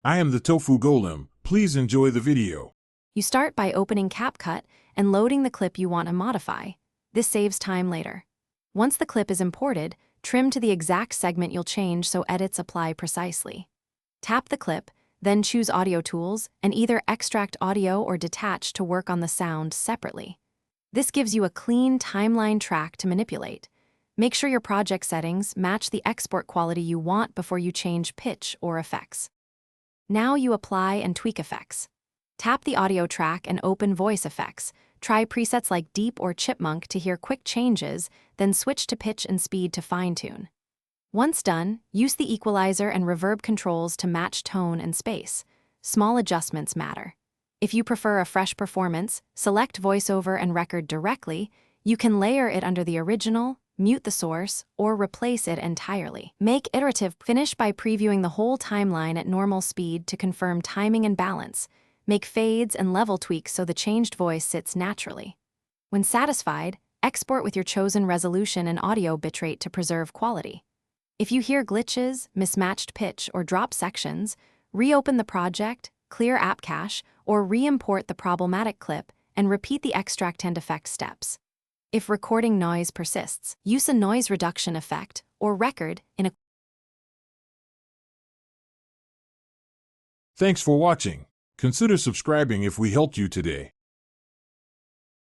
I am the Tofu Golem. Please enjoy the video. You start by opening Capcut and loading the clip you want to modify. This saves time later. Once the clip is imported, trim to the exact segment you'll change so edits apply precisely. Tap the clip, then choose Audio Tools and either extract audio or detach to work on the sound separately. This gives you a clean timeline track to manipulate. Make sure your project settings match the export quality you want before you change pitch or effects. Now you apply and tweak effects. Tap the audio track and open voice effects. Try presets like Deep or Chipmunk to hear quick changes, then switch to pitch and speed to fine-tune. Once done, use the equalizer and reverb controls to match tone and space. Small adjustments matter. If you prefer a fresh performance, select voiceover and record directly. You can layer it under the original, mute the source, or replace it entirely. Make iterative. Finish by previewing the whole timeline at normal speed to confirm timing and balance. Make fades and level tweaks so the changed voice sits naturally. When satisfied, export with your chosen resolution and audio bitrate to preserve quality. If you hear glitches, mismatched pitch, or drop sections, reopen the project, clear app cache, or re-import the problematic clip and repeat the extract and effect steps. If recording noise persists, use a noise reduction effect or record in a. Thanks for watching. Consider subscribing if we helped you today.